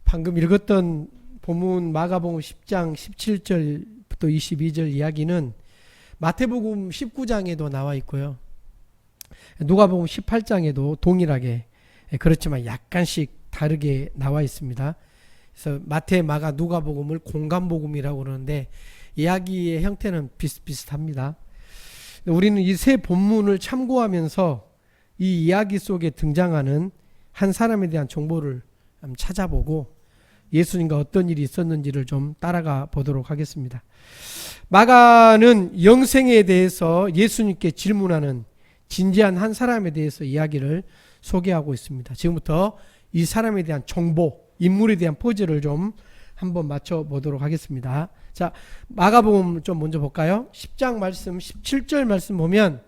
방금 읽었던 본문 마가복음 10장 17절부터 22절 이야기는 마태복음 19장에도 나와 있고요. 누가복음 18장에도 동일하게 그렇지만 약간씩 다르게 나와 있습니다. 그래서 마태, 마가, 누가복음을 공간복음이라고 그러는데 이야기의 형태는 비슷비슷합니다. 우리는 이 세 본문을 참고하면서 이 이야기 속에 등장하는 한 사람에 대한 정보를 찾아보고 예수님과 어떤 일이 있었는지를 좀 따라가 보도록 하겠습니다. 마가는 영생에 대해서 예수님께 질문하는 진지한 한 사람에 대해서 이야기를 소개하고 있습니다. 지금부터 이 사람에 대한 정보, 인물에 대한 퍼즐을 좀 한번 맞춰보도록 하겠습니다. 자, 마가복음 좀 먼저 볼까요? 10장 말씀, 17절 말씀 보면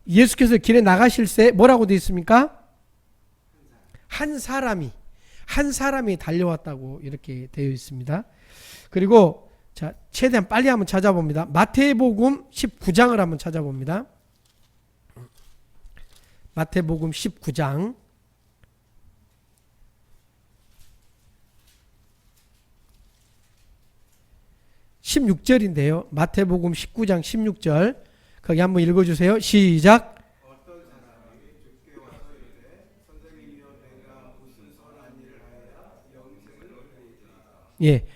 예수께서 길에 나가실 때 뭐라고 되어 있습니까? 한 사람이 달려왔다고 이렇게 되어 있습니다. 그리고 자, 최대한 빨리 한번 찾아봅니다. 마태복음 19장을 한번 찾아봅니다. 마태복음 19장 16절인데요. 마태복음 19장 16절 거기 한번 읽어주세요. 시작. 예,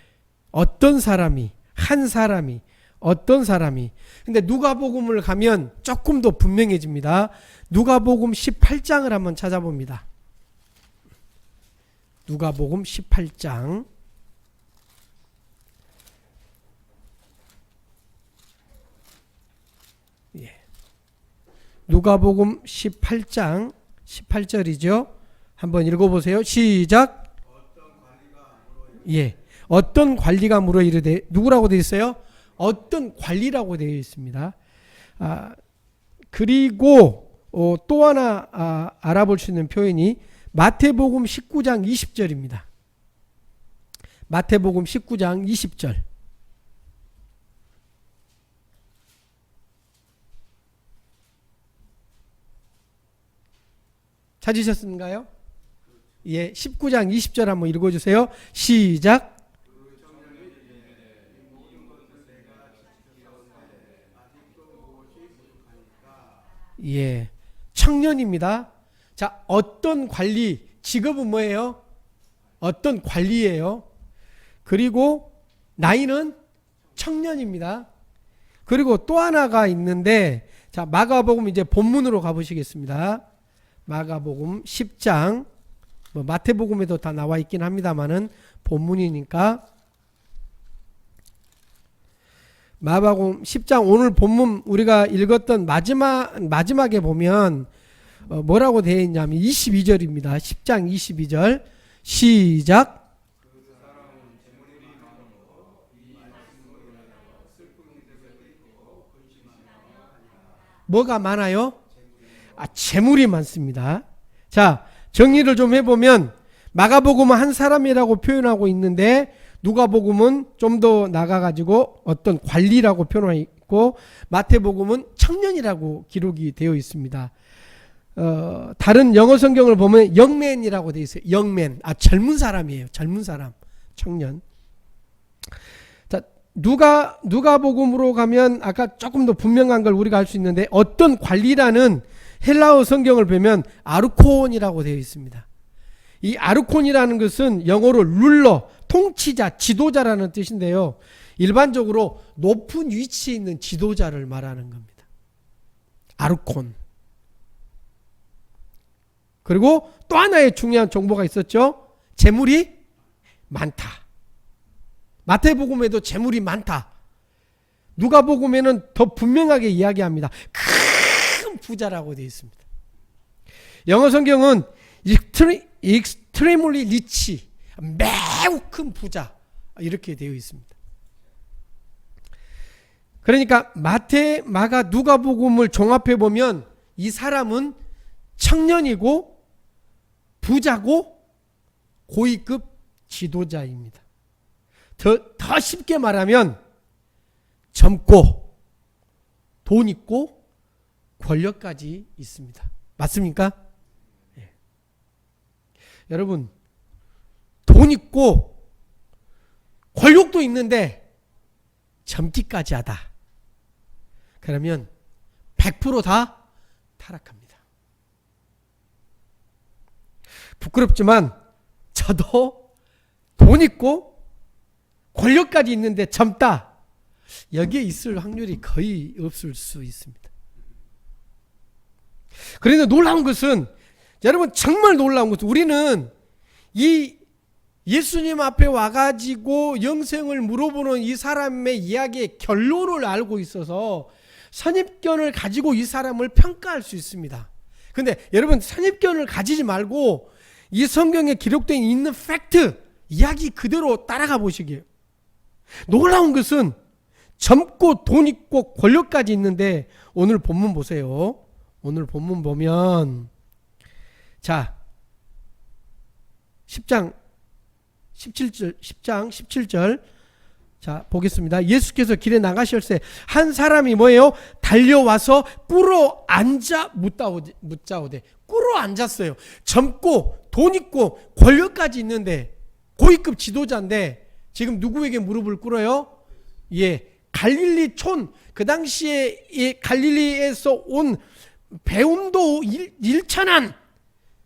어떤 사람이, 한 사람이, 어떤 사람이. 근데 누가복음을 가면 조금 더 분명해집니다. 누가복음 18장을 한번 찾아봅니다. 누가복음 18장 누가복음 18장 18절이죠. 한번 읽어보세요. 시작. 예, 어떤 관리가 물어 이르되 누구라고 되어 있어요? 어떤 관리라고 되어 있습니다. 그리고 또 하나 알아볼 수 있는 표현이 마태복음 19장 20절입니다. 마태복음 19장 20절. 찾으셨는가요? 예, 19장 20절 한번 읽어주세요. 시작. 예, 청년입니다. 자, 어떤 관리, 직업은 뭐예요? 어떤 관리예요? 그리고 나이는 청년입니다. 그리고 또 하나가 있는데, 자, 마가복음 이제 본문으로 가보시겠습니다. 마가복음 10장, 뭐 마태복음에도 다 나와 있긴 합니다만은 본문이니까 마가복음 10장 오늘 본문 우리가 읽었던 마지막에 보면 뭐라고 되어 있냐면 22절입니다. 10장 22절 시작. 뭐가 많아요? 재물이 많습니다. 자, 정리를 좀 해보면 마가복음은 한 사람이라고 표현하고 있는데 누가복음은 좀 더 나가가지고 어떤 관리라고 표현하고 있고 마태복음은 청년이라고 기록이 되어 있습니다. 다른 영어 성경을 보면 영맨이라고 되어 있어요. 영맨, 젊은 사람이에요. 젊은 사람, 청년. 자, 누가복음으로 가면 아까 조금 더 분명한 걸 우리가 알 수 있는데 어떤 관리라는 헬라어 성경을 보면 아르콘이라고 되어 있습니다. 이 아르콘이라는 것은 영어로 룰러, 통치자, 지도자라는 뜻인데요. 일반적으로 높은 위치에 있는 지도자를 말하는 겁니다. 아르콘. 그리고 또 하나의 중요한 정보가 있었죠. 재물이 많다. 마태복음에도 재물이 많다. 누가복음에는 더 분명하게 이야기합니다. 큰 부자라고 되어 있습니다. 영어 성경은 extremely rich, 매우 큰 부자 이렇게 되어 있습니다. 그러니까 마태, 마가, 누가복음을 종합해 보면 이 사람은 청년이고 부자고 고위급 지도자입니다. 더 쉽게 말하면 젊고 돈 있고 권력까지 있습니다. 맞습니까? 여러분, 돈 있고 권력도 있는데 젊기까지 하다. 그러면 100% 다 타락합니다. 부끄럽지만 저도 돈 있고 권력까지 있는데 젊다. 여기에 있을 확률이 거의 없을 수 있습니다. 그런데 놀라운 것은, 여러분 정말 놀라운 것은, 우리는 이 예수님 앞에 와가지고 영생을 물어보는 이 사람의 이야기의 결론을 알고 있어서 선입견을 가지고 이 사람을 평가할 수 있습니다. 근데 여러분, 선입견을 가지지 말고 이 성경에 기록되어 있는 팩트, 이야기 그대로 따라가 보시기에, 놀라운 것은 젊고 돈 있고 권력까지 있는데, 오늘 본문 보세요. 오늘 본문 보면, 자 10장 17절 자 보겠습니다. 예수께서 길에 나가실새 한 사람이 뭐예요? 달려와서 꿇어 앉아 묻자오되. 꿇어 앉았어요. 젊고 돈 있고 권력까지 있는데, 고위급 지도자인데 지금 누구에게 무릎을 꿇어요? 예, 갈릴리 촌, 그 당시에 이 갈릴리에서 온 배움도 일천한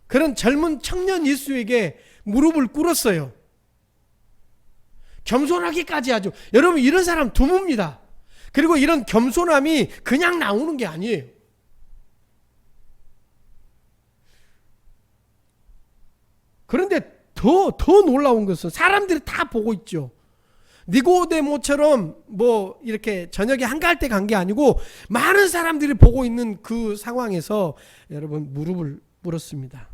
그런 젊은 청년 예수에게 무릎을 꿇었어요. 겸손하기까지 하죠. 여러분, 이런 사람 드뭅니다. 그리고 이런 겸손함이 그냥 나오는 게 아니에요. 그런데 더 놀라운 것은, 사람들이 다 보고 있죠. 니고데모처럼 뭐 이렇게 저녁에 한가할 때 간 게 아니고 많은 사람들이 보고 있는 그 상황에서 여러분 무릎을 꿇었습니다.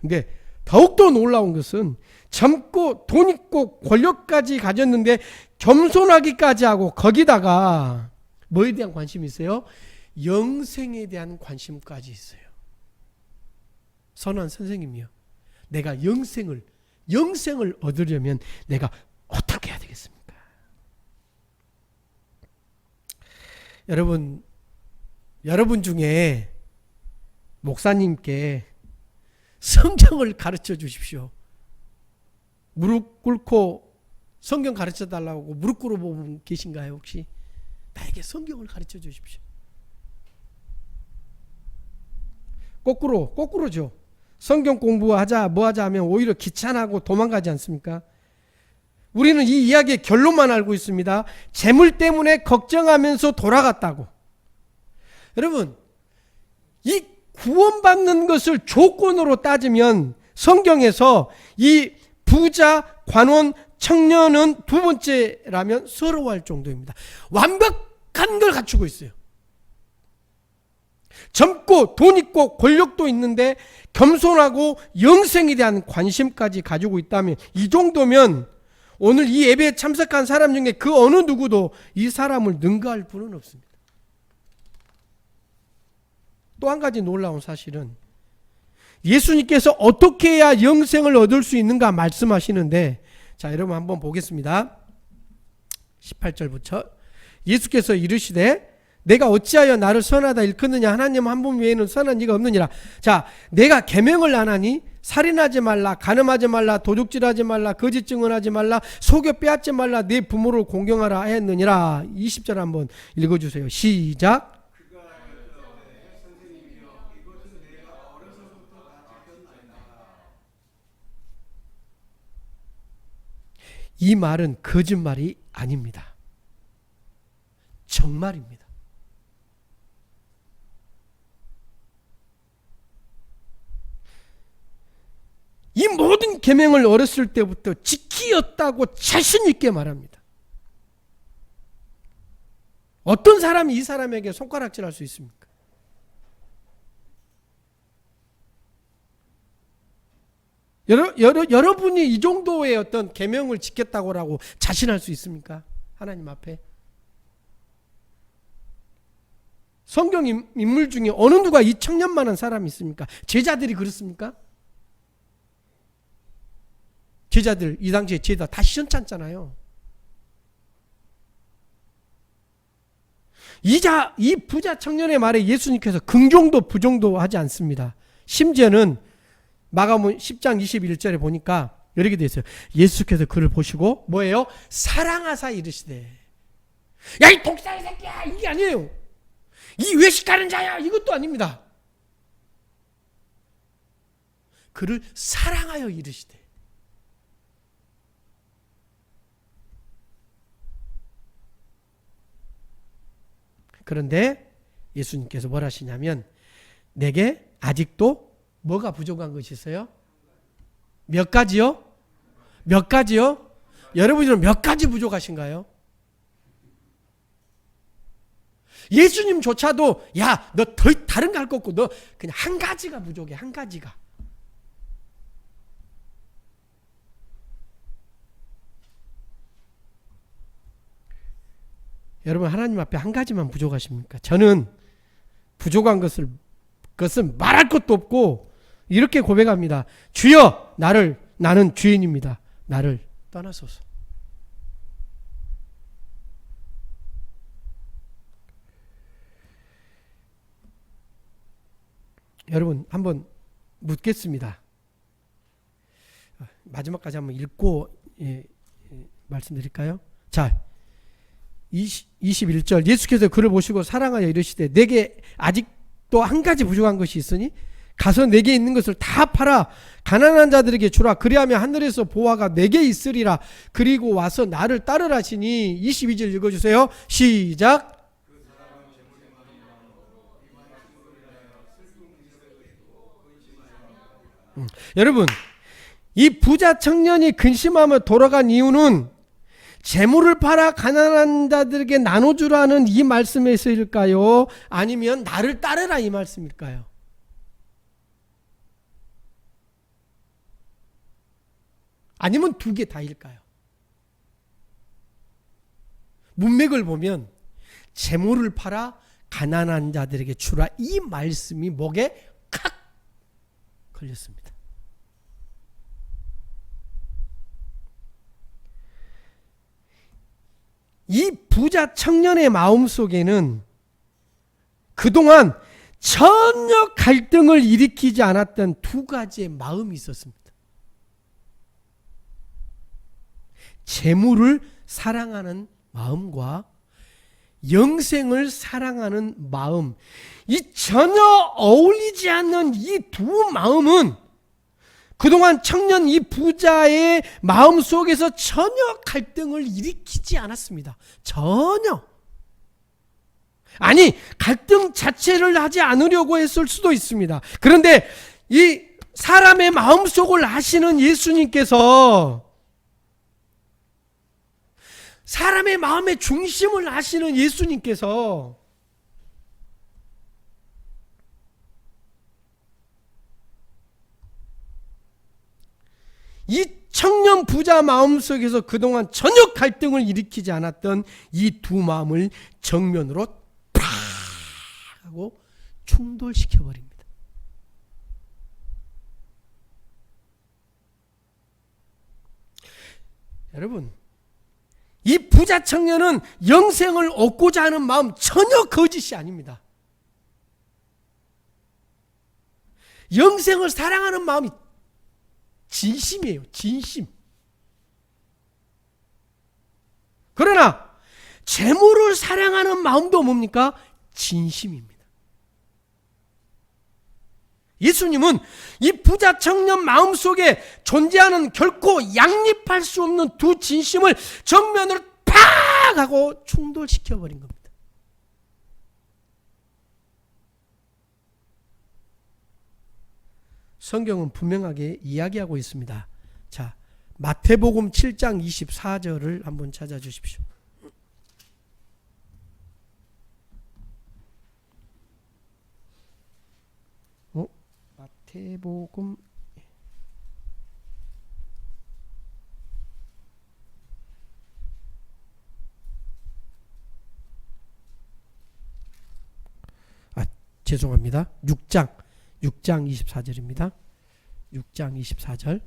근데 더욱더 놀라운 것은, 젊고 돈 있고 권력까지 가졌는데 겸손하기까지 하고, 거기다가 뭐에 대한 관심이 있어요? 영생에 대한 관심까지 있어요. 선한 선생님이요, 내가 영생을 얻으려면 내가 어떻게 해야 되겠습니까? 여러분 중에 목사님께 성경을 가르쳐 주십시오. 무릎 꿇고 성경 가르쳐 달라고 무릎 꿇어 보고 계신가요? 혹시 나에게 성경을 가르쳐 주십시오. 거꾸로죠. 성경 공부하자 뭐하자 하면 오히려 귀찮아하고 도망가지 않습니까? 우리는 이 이야기의 결론만 알고 있습니다. 재물 때문에 걱정하면서 돌아갔다고. 여러분, 이 구원받는 것을 조건으로 따지면 성경에서 이 부자, 관원, 청년은 두 번째라면 서러워할 정도입니다. 완벽한 걸 갖추고 있어요. 젊고 돈 있고 권력도 있는데 겸손하고 영생에 대한 관심까지 가지고 있다면, 이 정도면 오늘 이 예배에 참석한 사람 중에 그 어느 누구도 이 사람을 능가할 분은 없습니다. 또 한 가지 놀라운 사실은, 예수님께서 어떻게 해야 영생을 얻을 수 있는가 말씀하시는데, 자 여러분 한번 보겠습니다. 18절부터 예수께서 이르시되 내가 어찌하여 나를 선하다 일컫느냐? 하나님 한 분 외에는 선한 이가 없느니라. 자, 내가 계명을 안 하니 살인하지 말라, 간음하지 말라, 도둑질하지 말라, 거짓 증언하지 말라, 속여 빼앗지 말라, 네 부모를 공경하라 하였느니라. 20절 한번 읽어주세요. 시작. 이 말은 거짓말이 아닙니다. 정말입니다. 이 모든 계명을 어렸을 때부터 지키었다고 자신 있게 말합니다. 어떤 사람이 이 사람에게 손가락질할 수 있습니까? 여러분이 이 정도의 어떤 계명을 지켰다고라고 자신할 수 있습니까? 하나님 앞에. 성경 인물 중에 어느 누가 이 청년만한 사람이 있습니까? 제자들이 그렇습니까? 제자들, 이 당시에 제자 다 시원찮잖아요. 이 부자 청년의 말에 예수님께서 긍정도 부정도 하지 않습니다. 심지어는 마가복음 10장 21절에 보니까 이렇게 되어 있어요. 예수께서 그를 보시고 뭐예요? 사랑하사 이르시되. 야, 이 독사의 새끼야! 이게 아니에요. 이 외식하는 자야! 이것도 아닙니다. 그를 사랑하여 이르시되. 그런데 예수님께서 뭘 하시냐면 내게 아직도 뭐가 부족한 것이 있어요? 몇 가지요? 몇 가지요? 여러분들은 몇 가지 부족하신가요? 예수님조차도 야, 너 더 다른 거 할 거 없고 너 그냥 한 가지가 부족해. 한 가지가. 여러분 하나님 앞에 한 가지만 부족하십니까? 저는 부족한 것은 말할 것도 없고 이렇게 고백합니다. 주여 나는 죄인입니다. 나를 떠나소서. 여러분 한번 묻겠습니다. 마지막까지 한번 읽고 말씀드릴까요? 자, 21절 예수께서 그를 보시고 사랑하여 이르시되 내게 아직도 한 가지 부족한 것이 있으니 가서 내게 있는 것을 다 팔아 가난한 자들에게 주라. 그리하면 하늘에서 보화가 내게 있으리라. 그리고 와서 나를 따르라 하시니 22절 읽어주세요. 시작. 여러분 이 부자 청년이 근심하며 돌아간 이유는 재물을 팔아 가난한 자들에게 나눠주라는 이 말씀에서일까요? 아니면 나를 따르라 이 말씀일까요? 아니면 두 개 다일까요? 문맥을 보면 재물을 팔아 가난한 자들에게 주라 이 말씀이 목에 칵 걸렸습니다. 이 부자 청년의 마음속에는 그동안 전혀 갈등을 일으키지 않았던 두 가지의 마음이 있었습니다. 재물을 사랑하는 마음과 영생을 사랑하는 마음, 이 전혀 어울리지 않는 이 두 마음은 그동안 청년 이 부자의 마음 속에서 전혀 갈등을 일으키지 않았습니다. 전혀. 아니, 갈등 자체를 하지 않으려고 했을 수도 있습니다. 그런데 이 사람의 마음속을 아시는 예수님께서 사람의 마음의 중심을 아시는 예수님께서 이 청년 부자 마음속에서 그동안 전혀 갈등을 일으키지 않았던 이 두 마음을 정면으로 팍 하고 충돌시켜버립니다. 여러분, 이 부자 청년은 영생을 얻고자 하는 마음 전혀 거짓이 아닙니다. 영생을 사랑하는 마음이 진심이에요. 진심. 그러나 재물을 사랑하는 마음도 뭡니까? 진심입니다. 예수님은 이 부자 청년 마음속에 존재하는 결코 양립할 수 없는 두 진심을 정면으로 팍 하고 충돌시켜버린 겁니다. 성경은 분명하게 이야기하고 있습니다. 자, 마태복음 7장 24절을 한번 찾아주십시오. 마태복음 죄송합니다. 6장 24절입니다. 6장 24절.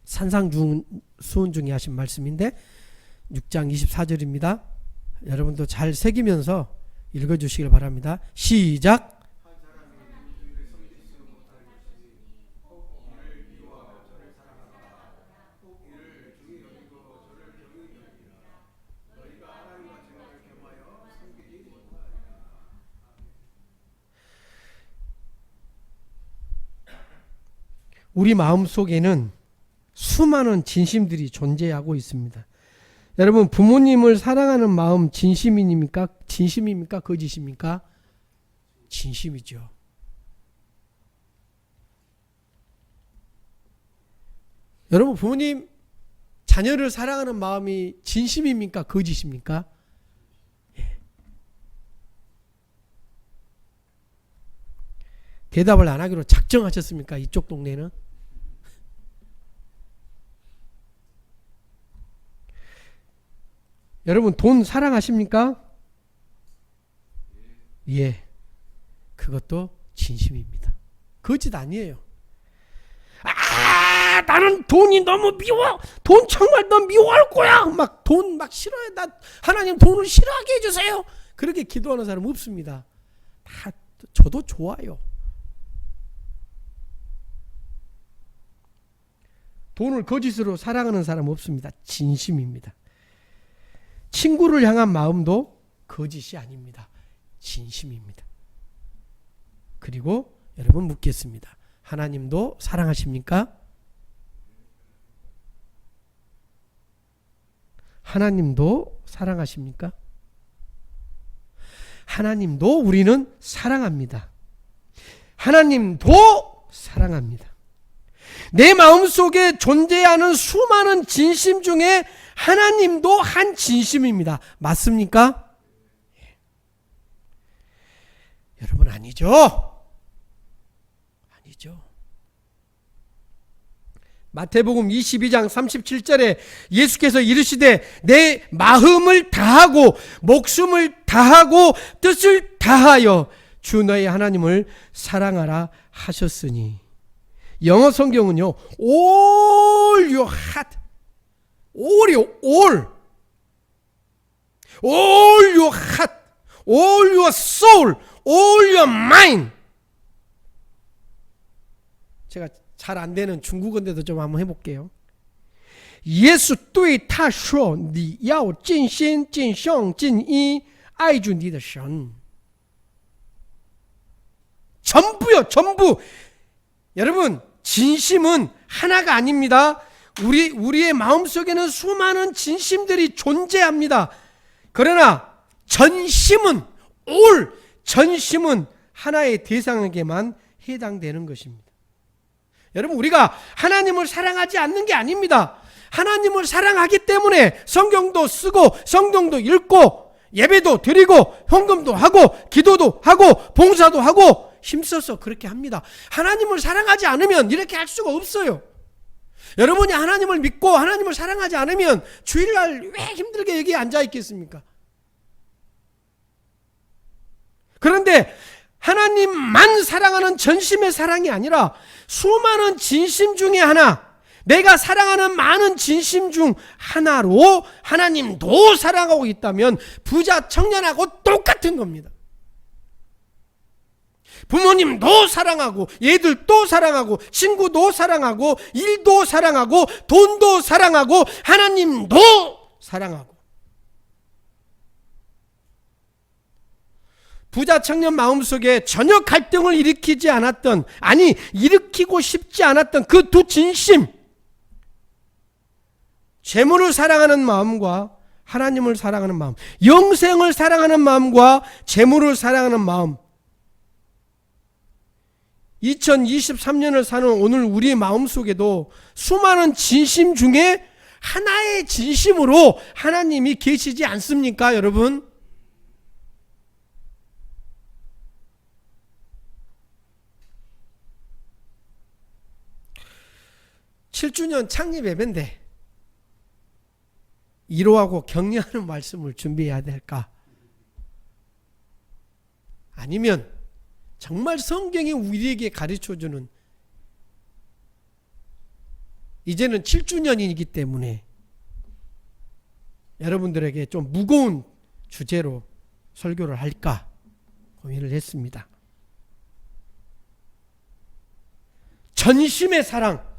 산상수훈 중에 하신 말씀인데 6장 24절입니다. 여러분도 잘 새기면서 읽어주시길 바랍니다. 시작. 우리 마음 속에는 수많은 진심들이 존재하고 있습니다. 여러분, 부모님을 사랑하는 마음 진심입니까? 거짓입니까? 진심이죠. 여러분, 부모님 자녀를 사랑하는 마음이 진심입니까? 거짓입니까? 예. 대답을 안 하기로 작정하셨습니까? 이쪽 동네는? 여러분, 돈 사랑하십니까? 예. 그것도 진심입니다. 거짓 아니에요. 나는 돈이 너무 미워. 돈 정말 너 미워할 거야. 막 돈 막 싫어해. 나 하나님 돈을 싫어하게 해주세요. 그렇게 기도하는 사람 없습니다. 다 저도 좋아요. 돈을 거짓으로 사랑하는 사람 없습니다. 진심입니다. 친구를 향한 마음도 거짓이 아닙니다. 진심입니다. 그리고 여러분 묻겠습니다. 하나님도 사랑하십니까? 하나님도 사랑하십니까? 하나님도 우리는 사랑합니다. 하나님도 사랑합니다. 내 마음속에 존재하는 수많은 진심 중에 하나님도 한 진심입니다. 맞습니까? 예. 여러분, 아니죠? 아니죠. 마태복음 22장 37절에 예수께서 이르시되 내 마음을 다하고 목숨을 다하고 뜻을 다하여 주 너의 하나님을 사랑하라 하셨으니, 영어 성경은요, all your heart, all이요, all your heart, all your soul, all your mind. 제가 잘 안 되는 중국어인데도 좀 한번 해볼게요. 耶稣对他说你要尽心尽性尽意爱主你的神. 전부요, 전부. 여러분, 진심은 하나가 아닙니다. 우리의 마음속에는 수많은 진심들이 존재합니다. 그러나 전심은, 전심은 하나의 대상에게만 해당되는 것입니다. 여러분, 우리가 하나님을 사랑하지 않는 게 아닙니다. 하나님을 사랑하기 때문에 성경도 쓰고 성경도 읽고 예배도 드리고 헌금도 하고 기도도 하고 봉사도 하고 힘써서 그렇게 합니다. 하나님을 사랑하지 않으면 이렇게 할 수가 없어요. 여러분이 하나님을 믿고 하나님을 사랑하지 않으면 주일날 왜 힘들게 여기에 앉아 있겠습니까? 그런데 하나님만 사랑하는 전심의 사랑이 아니라 수많은 진심 중에 하나, 내가 사랑하는 많은 진심 중 하나로 하나님도 사랑하고 있다면 부자 청년하고 똑같은 겁니다. 부모님도 사랑하고 얘들도 사랑하고 친구도 사랑하고 일도 사랑하고 돈도 사랑하고 하나님도 사랑하고. 부자 청년 마음속에 전혀 갈등을 일으키지 않았던, 아니 일으키고 싶지 않았던 그 두 진심, 재물을 사랑하는 마음과 하나님을 사랑하는 마음, 영생을 사랑하는 마음과 재물을 사랑하는 마음, 2023년을 사는 오늘 우리의 마음속에도 수많은 진심 중에 하나의 진심으로 하나님이 계시지 않습니까, 여러분? 7주년 창립 예배인데 위로하고 격려하는 말씀을 준비해야 될까? 아니면 정말 성경이 우리에게 가르쳐주는, 이제는 7주년이기 때문에 여러분들에게 좀 무거운 주제로 설교를 할까 고민을 했습니다. 전심의 사랑,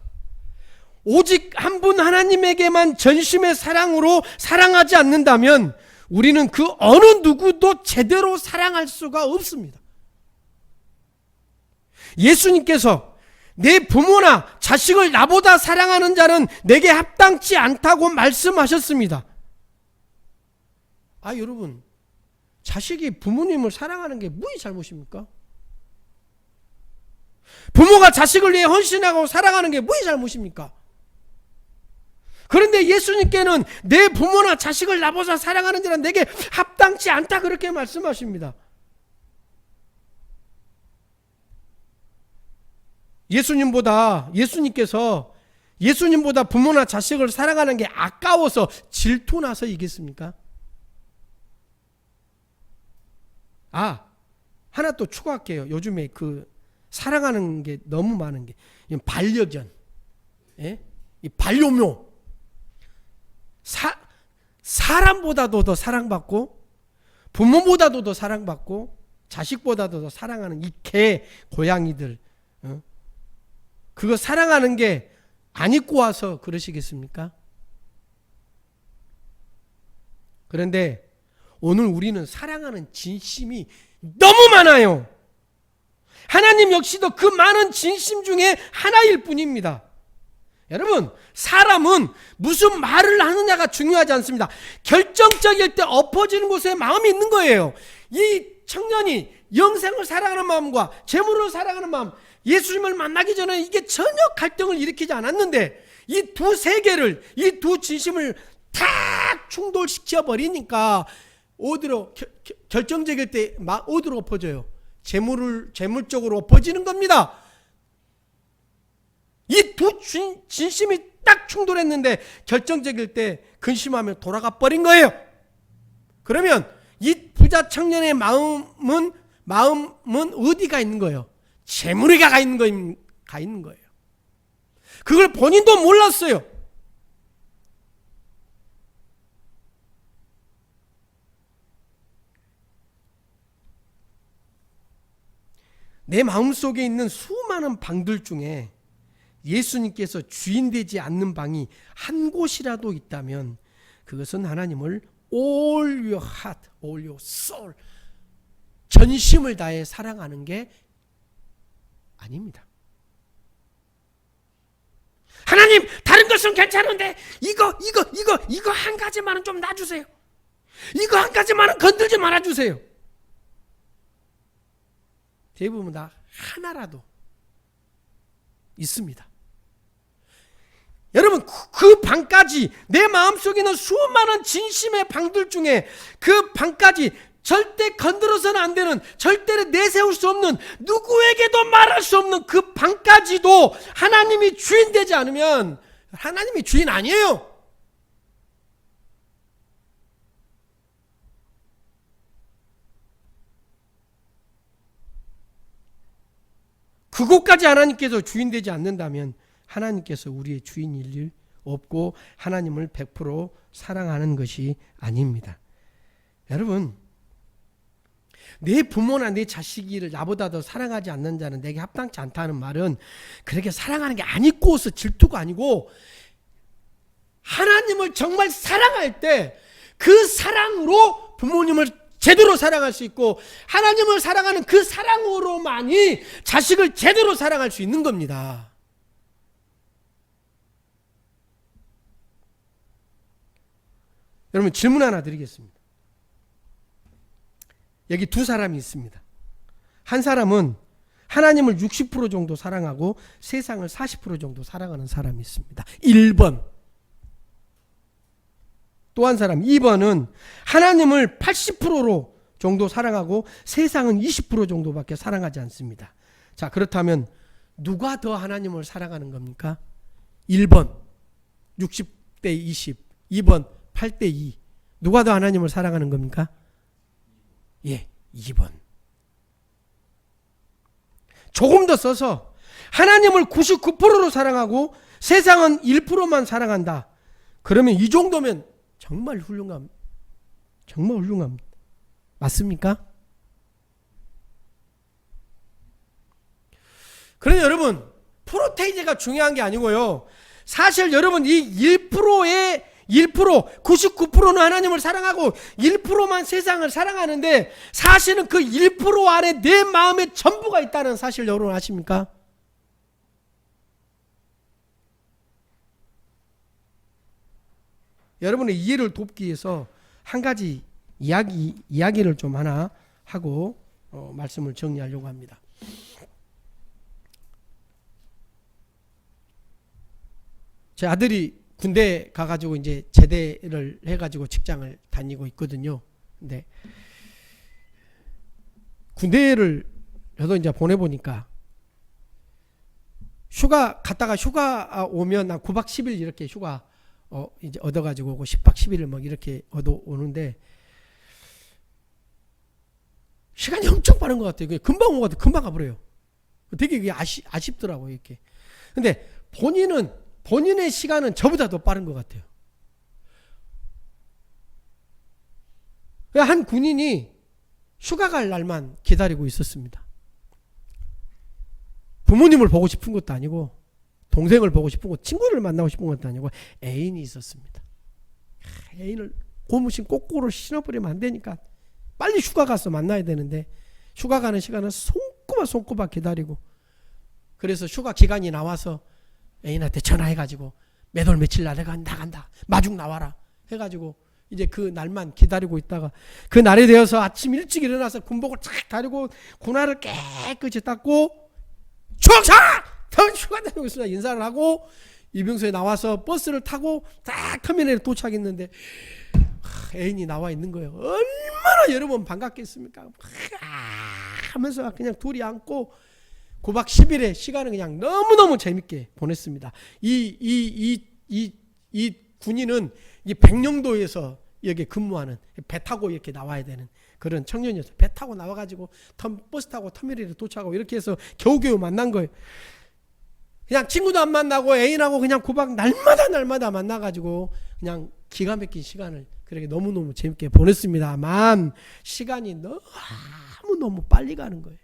오직 한 분 하나님에게만 전심의 사랑으로 사랑하지 않는다면 우리는 그 어느 누구도 제대로 사랑할 수가 없습니다. 예수님께서 내 부모나 자식을 나보다 사랑하는 자는 내게 합당치 않다고 말씀하셨습니다. 여러분, 자식이 부모님을 사랑하는 게 뭐의 잘못입니까? 부모가 자식을 위해 헌신하고 사랑하는 게 뭐의 잘못입니까? 그런데 예수님께는 내 부모나 자식을 나보다 사랑하는 자는 내게 합당치 않다 그렇게 말씀하십니다. 예수님께서 예수님보다 부모나 자식을 사랑하는 게 아까워서 질투나서 이겠습니까? 하나 또 추가할게요. 요즘에 사랑하는 게 너무 많은 게 반려견, 이 반려묘, 사람보다도 더 사랑받고 부모보다도 더 사랑받고 자식보다도 더 사랑하는 이 개, 고양이들, 그거 사랑하는 게 안 입고 와서 그러시겠습니까? 그런데 오늘 우리는 사랑하는 진심이 너무 많아요. 하나님 역시도 그 많은 진심 중에 하나일 뿐입니다. 여러분, 사람은 무슨 말을 하느냐가 중요하지 않습니다. 결정적일 때 엎어지는 곳에 마음이 있는 거예요. 이 청년이 영생을 사랑하는 마음과 재물을 사랑하는 마음, 예수님을 만나기 전에 이게 전혀 갈등을 일으키지 않았는데 이 두 세계를, 이 두 진심을 탁 충돌시켜 버리니까 어디로 결정적일 때 어디로 엎어져요? 재물적으로 엎어지는 겁니다. 이 두 진심이 딱 충돌했는데 결정적일 때 근심하며 돌아가 버린 거예요. 그러면 이 부자 청년의 마음은 어디가 있는 거예요? 재물에 가 있는 거예요. 그걸 본인도 몰랐어요. 내 마음속에 있는 수많은 방들 중에 예수님께서 주인 되지 않는 방이 한 곳이라도 있다면 그것은 하나님을 all your heart, all your soul, 전심을 다해 사랑하는 게 아닙니다. 하나님, 다른 것은 괜찮은데 이거 한 가지만은 좀 놔주세요. 이거 한 가지만은 건들지 말아주세요. 대부분 다 하나라도 있습니다. 여러분, 그 방까지, 내 마음속에 있는 수많은 진심의 방들 중에 그 방까지 절대 건드려서는 안 되는, 절대 내세울 수 없는, 누구에게도 말할 수 없는 그 방까지도 하나님이 주인 되지 않으면 하나님이 주인 아니에요. 그곳까지 하나님께서 주인 되지 않는다면 하나님께서 우리의 주인일 일 없고 하나님을 100% 사랑하는 것이 아닙니다. 여러분, 내 부모나 내 자식이를 나보다 더 사랑하지 않는 자는 내게 합당치 않다는 말은 그렇게 사랑하는 게 아니고서 질투가 아니고, 하나님을 정말 사랑할 때 그 사랑으로 부모님을 제대로 사랑할 수 있고, 하나님을 사랑하는 그 사랑으로만이 자식을 제대로 사랑할 수 있는 겁니다. 여러분, 질문 하나 드리겠습니다. 여기 두 사람이 있습니다. 한 사람은 하나님을 60% 정도 사랑하고 세상을 40% 정도 사랑하는 사람이 있습니다. 1번. 또 한 사람 2번은 하나님을 80%로 정도 사랑하고 세상은 20% 정도밖에 사랑하지 않습니다. 자, 그렇다면 누가 더 하나님을 사랑하는 겁니까? 1번 60대 20, 2번 8대 2. 누가 더 하나님을 사랑하는 겁니까? 예, 2번. 조금 더 써서 하나님을 99%로 사랑하고 세상은 1%만 사랑한다. 그러면 이 정도면 정말 훌륭합니다. 정말 훌륭합니다. 맞습니까? 그런데 여러분, 프로테이제가 중요한 게 아니고요. 사실 여러분, 이 1%의 99%는 하나님을 사랑하고 1%만 세상을 사랑하는데, 사실은 그 1% 안에 내 마음의 전부가 있다는 사실 여러분 아십니까? 여러분의 이해를 돕기 위해서 한 가지 이야기를 좀 하나 하고 말씀을 정리하려고 합니다. 제 아들이 군대 가가지고 이제 제대를 해가지고 직장을 다니고 있거든요. 근데 군대를 저도 이제 보내보니까 휴가 갔다가 휴가 오면 한 9박 10일 이렇게 휴가 이제 얻어가지고 오고 10박 11일 막 이렇게 얻어 오는데 시간이 엄청 빠른 것 같아요. 금방 온 것 같아요. 금방 가버려요. 되게 그게 아쉽더라고요. 이렇게. 근데 본인의 시간은 저보다 더 빠른 것 같아요. 한 군인이 휴가 갈 날만 기다리고 있었습니다. 부모님을 보고 싶은 것도 아니고 동생을 보고 싶은 것, 친구를 만나고 싶은 것도 아니고 애인이 있었습니다. 애인을 고무신 꼬꼬로 신어버리면 안 되니까 빨리 휴가 가서 만나야 되는데 휴가 가는 시간은 손꼽아 기다리고, 그래서 휴가 기간이 나와서 애인한테 전화해가지고 몇 월 며칠 날 내가 나간다, 마중 나와라 해가지고 이제 그 날만 기다리고 있다가 그 날이 되어서 아침 일찍 일어나서 군복을 탁 다리고 군화를 깨끗이 닦고 충성! 전 휴가 다니고 있습니다 인사를 하고 이병소에 나와서 버스를 타고 딱 터미널에 도착했는데 애인이 나와 있는 거예요. 얼마나 여러분 반갑겠습니까? 하면서 그냥 둘이 앉고 9박 10일의 시간을 그냥 너무너무 재밌게 보냈습니다. 이 군인은 이 백령도에서 여기 근무하는, 배 타고 이렇게 나와야 되는 그런 청년이었어요. 배 타고 나와가지고 버스 타고 터미널에 도착하고 이렇게 해서 겨우겨우 만난 거예요. 그냥 친구도 안 만나고 애인하고 그냥 9박 날마다 만나가지고 그냥 기가 막힌 시간을 그렇게 너무너무 재밌게 보냈습니다만 시간이 너무 빨리 가는 거예요.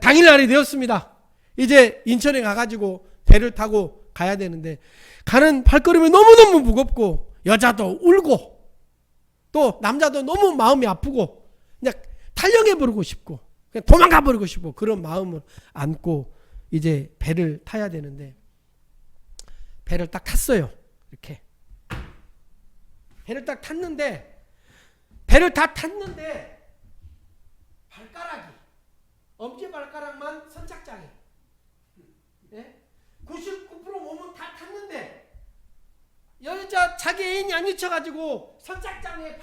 당일날이 되었습니다. 이제 인천에 가가지고 배를 타고 가야 되는데 가는 발걸음이 너무너무 무겁고 여자도 울고 또 남자도 너무 마음이 아프고 그냥 탈영해버리고 싶고 그냥 도망가버리고 싶고 그런 마음을 안고 이제 배를 타야 되는데 배를 딱 탔어요. 이렇게 배를 딱 탔는데 발가락이 엄지발가락만 선착장에 99% 몸은 다 탔는데 여자 자기 애인이 안 미쳐가지고 선착장에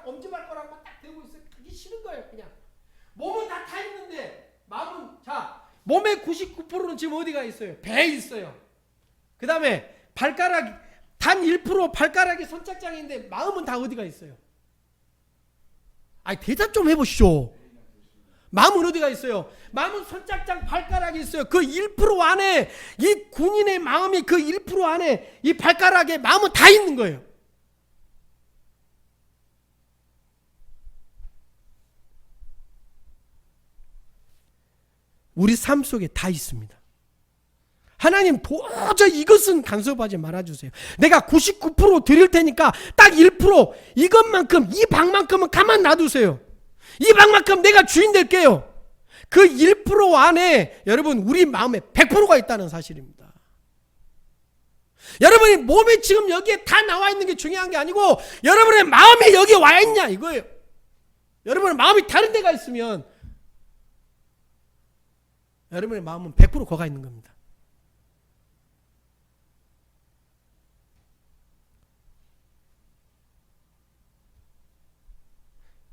엄지발가락만 딱 대고 있어요. 가기 싫은 거예요. 그냥 몸은 다 타 있는데 마음은 몸의 99%는 지금 어디가 있어요? 배에 있어요. 그 다음에 단 1% 발가락이 선착장인데 마음은 다 어디가 있어요? 대답 좀 해보시죠. 마음은 어디가 있어요? 마음은 선착장 발가락이 있어요. 그 1% 안에 이 군인의 마음이 그 1% 안에 이 발가락에 마음은 다 있는 거예요. 우리 삶 속에 다 있습니다. 하나님 도저히 이것은 간섭하지 말아주세요. 내가 99% 드릴 테니까 딱 1% 이것만큼 이 방만큼은 가만 놔두세요. 이 방만큼 내가 주인 될게요. 그 1% 안에 여러분 우리 마음에 100%가 있다는 사실입니다. 여러분이 몸이 지금 여기에 다 나와 있는 게 중요한 게 아니고 여러분의 마음이 여기에 와 있냐 이거예요. 여러분의 마음이 다른 데가 있으면 여러분의 마음은 100% 거가 있는 겁니다.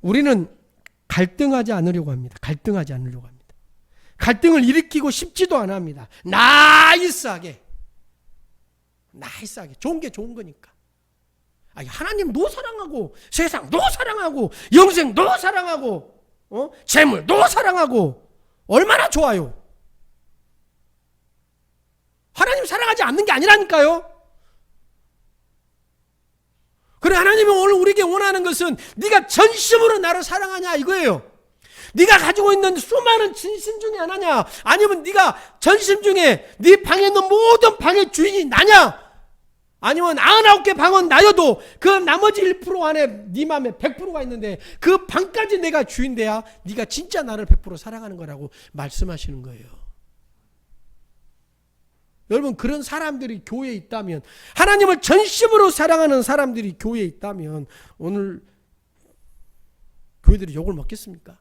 우리는 갈등하지 않으려고 합니다. 갈등을 일으키고 싶지도 않아 합니다. 나이스하게. 좋은 게 좋은 거니까. 하나님 너 사랑하고 세상 너 사랑하고 영생 너 사랑하고 재물 너 사랑하고 얼마나 좋아요. 하나님 사랑하지 않는 게 아니라니까요. 그래 하나님이 오늘 우리에게 원하는 것은 네가 전심으로 나를 사랑하냐 이거예요. 네가 가지고 있는 수많은 진심 중에 하나냐 아니면 네가 전심 중에 네 방에 있는 모든 방의 주인이 나냐 아니면 99개 방은 나여도 그 나머지 1% 안에 네 마음에 100%가 있는데 그 방까지 내가 주인 돼야 네가 진짜 나를 100% 사랑하는 거라고 말씀하시는 거예요. 여러분, 그런 사람들이 교회에 있다면, 하나님을 전심으로 사랑하는 사람들이 교회에 있다면 오늘 교회들이 욕을 먹겠습니까?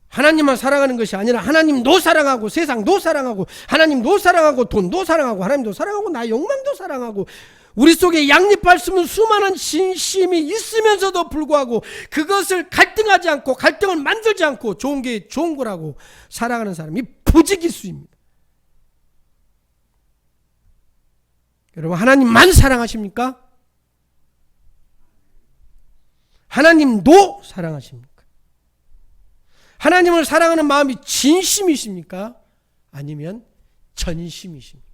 하나님만 사랑하는 것이 아니라 하나님도 사랑하고 세상도 사랑하고 하나님도 사랑하고 돈도 사랑하고 하나님도 사랑하고 나의 욕망도 사랑하고 우리 속에 양립할 수 없는 수많은 진심이 있으면서도 불구하고 그것을 갈등하지 않고 갈등을 만들지 않고 좋은 게 좋은 거라고 사랑하는 사람이 부지기수입니다. 여러분, 하나님만 사랑하십니까? 하나님도 사랑하십니까? 하나님을 사랑하는 마음이 진심이십니까? 아니면 전심이십니까?